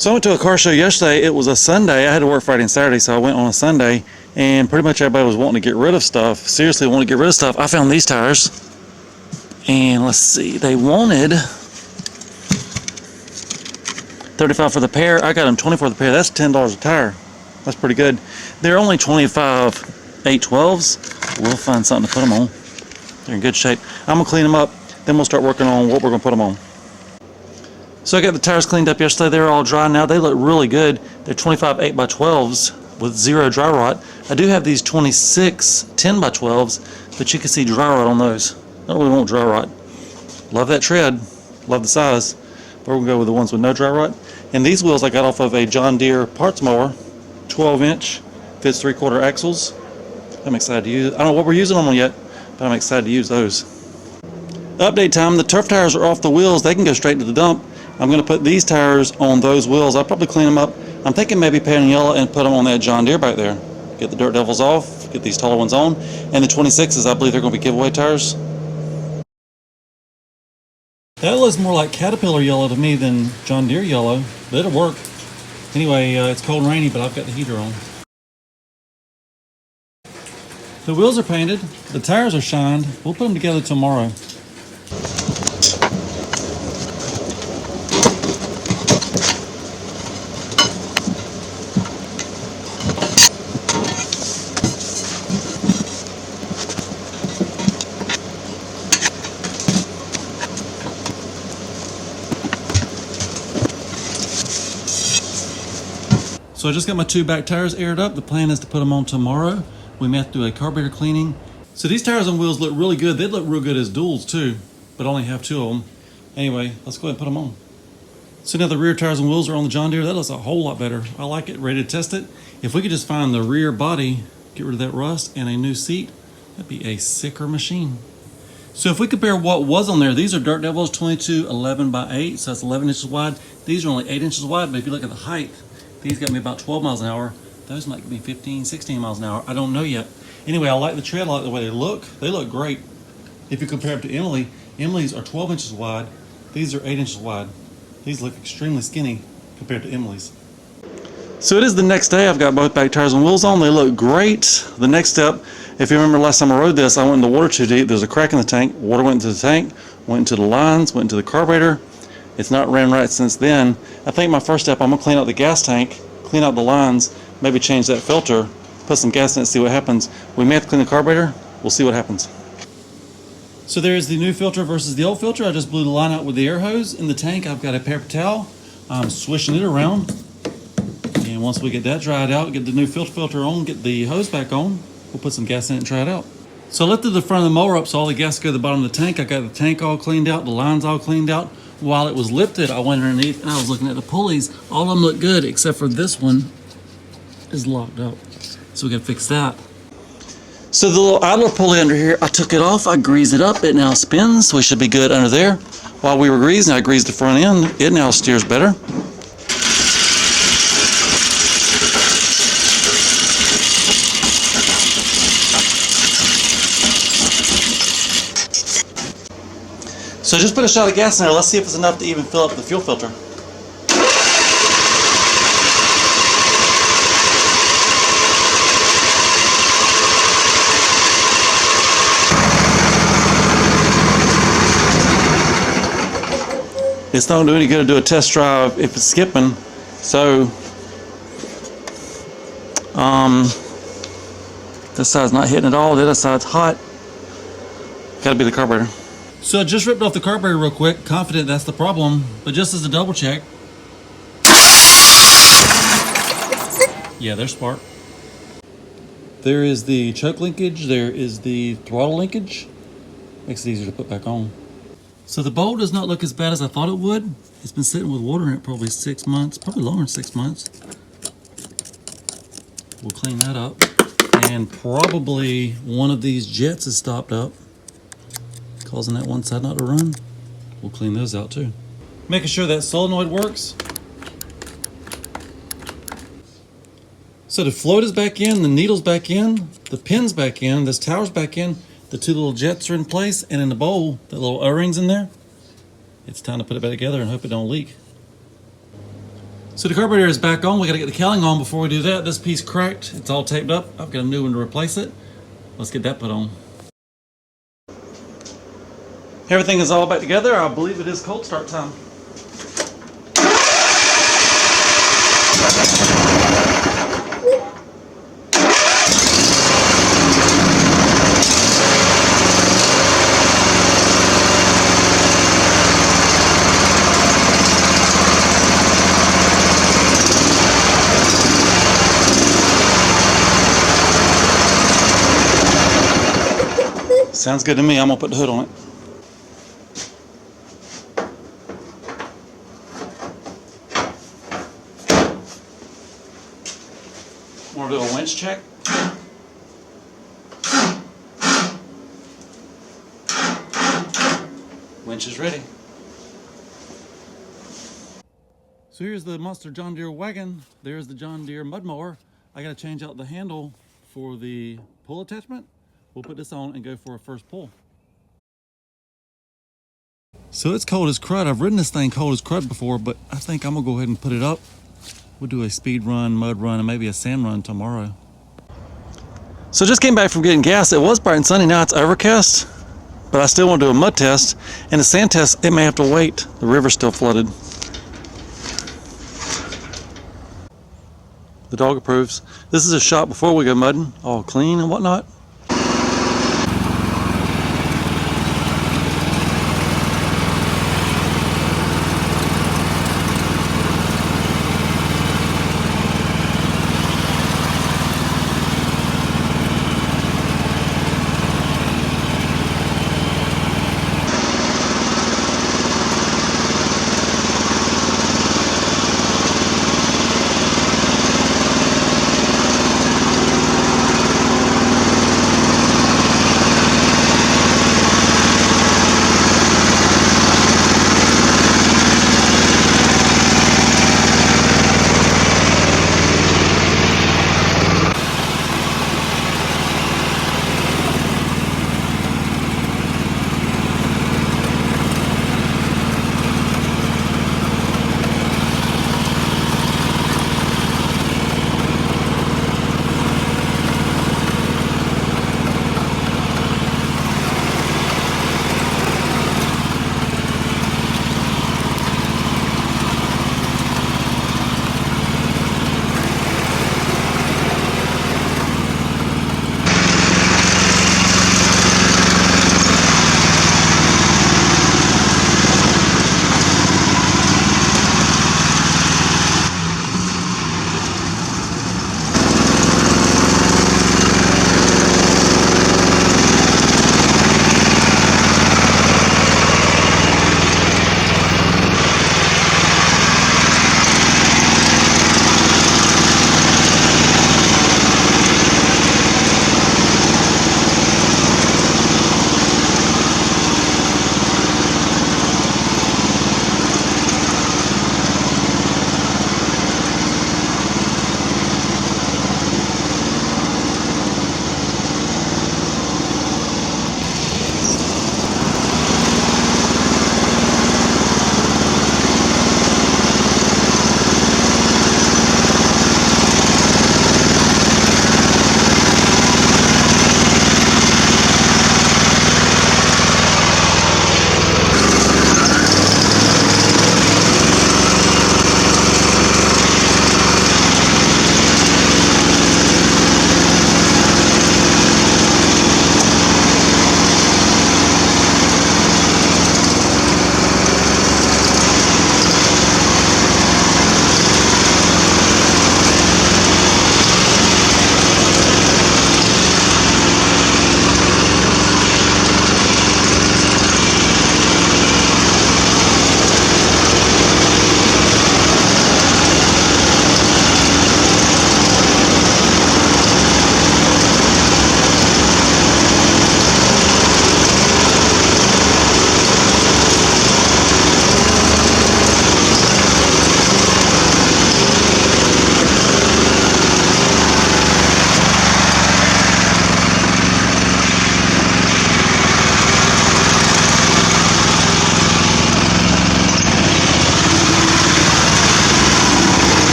So I went to a car show yesterday. It was a Sunday. I had to work Friday and Saturday, so I went on a Sunday, and pretty much everybody was wanting to get rid of stuff. Seriously, wanting to get rid of stuff. I found these tires, and let's see, they wanted $35 for the pair. I got them $20 for the pair. That's $10 a tire. That's pretty good. They're only 25 812s. We'll find something to put them on. They're in good shape. I'm gonna clean them up, then we'll start working on what we're gonna put them on. So I got the tires cleaned up yesterday. They're all dry now. They look really good. They're 25 8x12s with 0 dry rot. I do have these 26 10x12s, but you can see dry rot on those. I don't really want dry rot. Love that tread. Love the size. But we're gonna go with the ones with no dry rot. And these wheels I got off of a John Deere parts mower, 12-inch, fits 3/4 axles. I'm excited to use it. I don't know what we're using them on yet, but I'm excited to use those. Update time. The turf tires are off the wheels. They can go straight to the dump. I'm going to put these tires on those wheels. I'll probably clean them up. I'm thinking maybe paint them yellow and put them on that John Deere back there. Get the Dirt Devils off, get these taller ones on. And the 26s, I believe they're going to be giveaway tires. That looks more like Caterpillar yellow to me than John Deere yellow, but it'll work. Anyway, it's cold and rainy, but I've got the heater on. The wheels are painted, the tires are shined. We'll put them together tomorrow. So I just got my 2 back tires aired up. The plan is to put them on tomorrow. We may have to do a carburetor cleaning. So these tires on wheels look really good. They look real good as duals too, but I only have 2 of them. Anyway, let's go ahead and put them on. So now the rear tires and wheels are on the John Deere. That looks a whole lot better. I like it, ready to test it. If we could just find the rear body, get rid of that rust, and a new seat, that'd be a sicker machine. So if we compare what was on there, these are Dirt Devils 22 11x8, so that's 11 inches wide. These are only 8 inches wide, but if you look at the height, these got me about 12 miles an hour. Those might be 15, 16 miles an hour. I don't know yet. Anyway, I like the tread. I like the way they look. They look great. If you compare them to Emily, Emily's are 12 inches wide. These are 8 inches wide. These look extremely skinny compared to Emily's. So it is the next day. I've got both back tires and wheels on. They look great. The next step, if you remember last time I rode this, I went in the water too deep. There's a crack in the tank. Water went into the tank, went into the lines, went into the carburetor. It's not ran right since then. I think my first step, I'm gonna clean out the gas tank, clean out the lines, maybe change that filter, put some gas in it, see what happens. We may have to clean the carburetor. We'll see what happens. So there's the new filter versus the old filter. I just blew the line out with the air hose. In the tank, I've got a paper towel. I'm swishing it around. And once we get that dried out, get the new filter on, get the hose back on, we'll put some gas in it and try it out. So I lifted the front of the mower up so all the gas go to the bottom of the tank. I got the tank all cleaned out, the lines all cleaned out. While it was lifted, I went underneath and I was looking at the pulleys. All of them look good except for this one is locked up. So we gotta fix that. So the little idler pulley under here, I took it off, I greased it up, it now spins, so we should be good under there. While we were greasing, I greased the front end, it now steers better. So just put a shot of gas in there. Let's see if it's enough to even fill up the fuel filter. It's not going to do any good to do a test drive if it's skipping. So this side's not hitting at all. The other side's hot. Got to be the carburetor. So I just ripped off the carburetor real quick, confident that's the problem, but just as a double check. Yeah, there's spark. There is the choke linkage, there is the throttle linkage. Makes it easier to put back on. So the bowl does not look as bad as I thought it would. It's been sitting with water in it probably 6 months, probably longer than 6 months. We'll clean that up. And probably one of these jets is stopped up, causing that one side not to run. We'll clean those out too. Making sure that solenoid works. So the float is back in, the needle's back in, the pin's back in, this tower's back in, the 2 little jets are in place, and in the bowl, that little O-ring's in there. It's time to put it back together and hope it don't leak. So the carburetor is back on. We got to get the cowling on before we do that. This piece cracked. It's all taped up. I've got a new one to replace it. Let's get that put on. Everything is all back together. I believe it is cold start time. Sounds good to me. I'm gonna put the hood on it. Want to do a winch check? Winch is ready. So here's the monster John Deere wagon. There's the John Deere mud mower. I gotta change out the handle for the pull attachment. We'll put this on and go for a first pull. So it's cold as crud. I've ridden this thing cold as crud before, but I think I'm gonna go ahead and put it up. We'll do a speed run, mud run, and maybe a sand run tomorrow. So just came back from getting gas. It was bright and sunny. Now it's overcast, but I still want to do a mud test. And the sand test, it may have to wait. The river's still flooded. The dog approves. This is a shot before we go mudding, all clean and whatnot.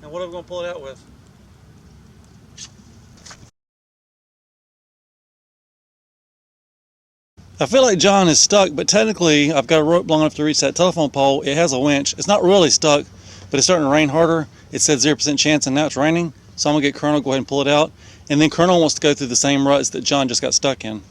And what are we going to pull it out with? I feel like John is stuck, but technically I've got a rope long enough to reach that telephone pole. It has a winch. It's not really stuck, but it's starting to rain harder. It said 0% chance, and now it's raining. So I'm going to get Colonel to go ahead and pull it out. And then Colonel wants to go through the same ruts that John just got stuck in.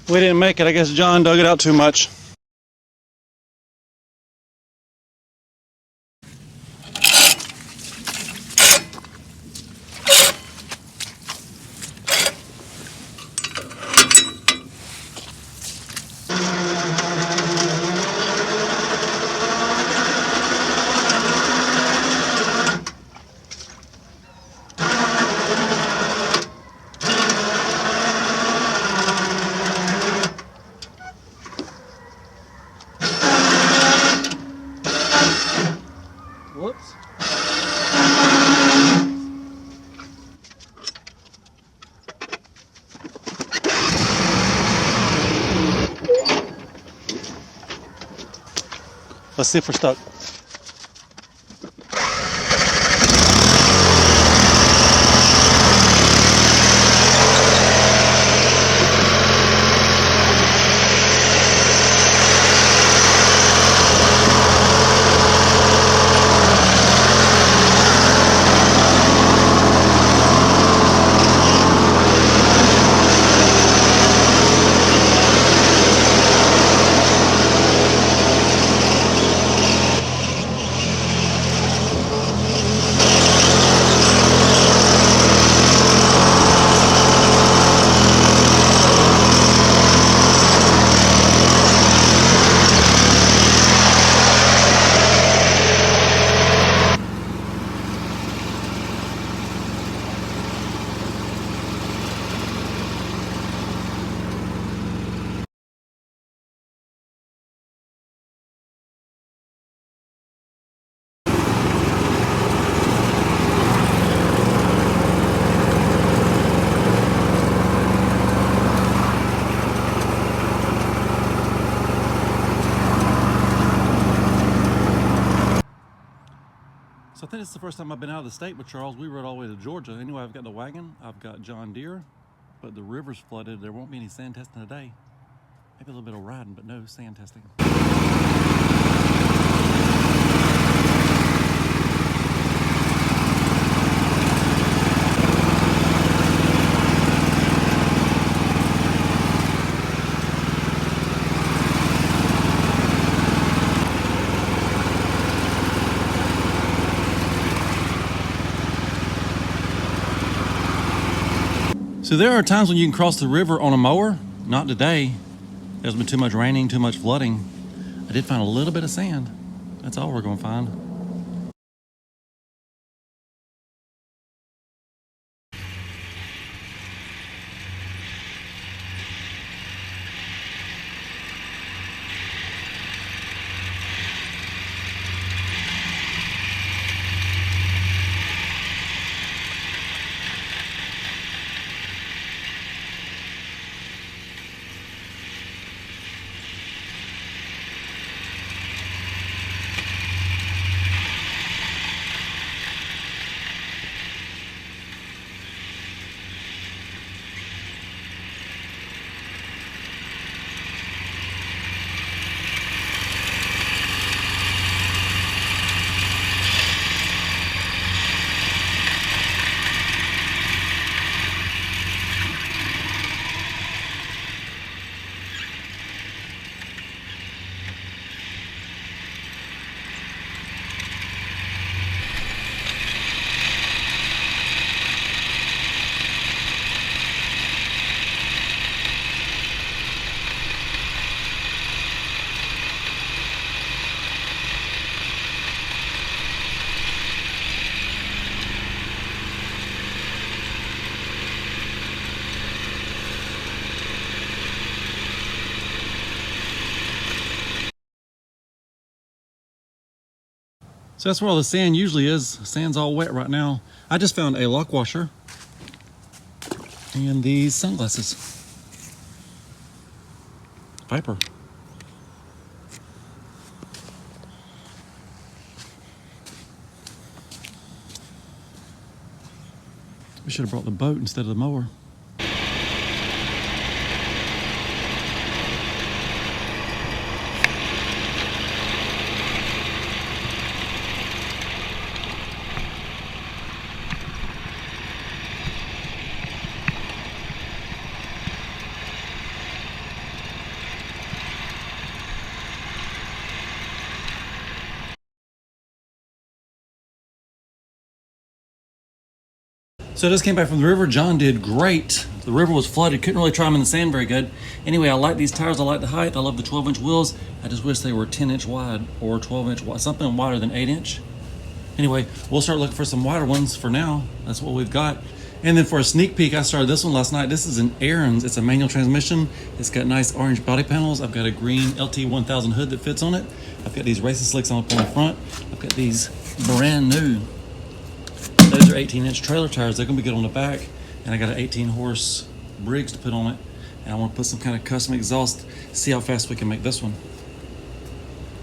We didn't make it. I guess John dug it out too much. Whoops. Let's see if we're stuck. So I think it's the first time I've been out of the state with Charles. We rode all the way to Georgia. Anyway, I've got the wagon, I've got John Deere, but the river's flooded. There won't be any sand testing today. Maybe a little bit of riding, but no sand testing. So there are times when you can cross the river on a mower. Not today. There's been too much raining, too much flooding. I did find a little bit of sand. That's all we're gonna find. So that's where all the sand usually is. Sand's all wet right now. I just found a lock washer and these sunglasses. Viper. We should have brought the boat instead of the mower. So I just came back from the river. John did great. The river was flooded. Couldn't really try them in the sand very good. Anyway, I like these tires. I like the height. I love the 12-inch wheels. I just wish they were 10-inch wide or 12-inch wide, something wider than 8-inch. Anyway, we'll start looking for some wider ones for now. That's what we've got. And then for a sneak peek, I started this one last night. This is an Aaron's. It's a manual transmission. It's got nice orange body panels. I've got a green LT1000 hood that fits on it. I've got these racing slicks on the front. I've got these brand new. Those are 18-inch trailer tires. They're gonna be good on the back. And I got an 18-horse Briggs to put on it. And I want to put some kind of custom exhaust. See how fast we can make this one.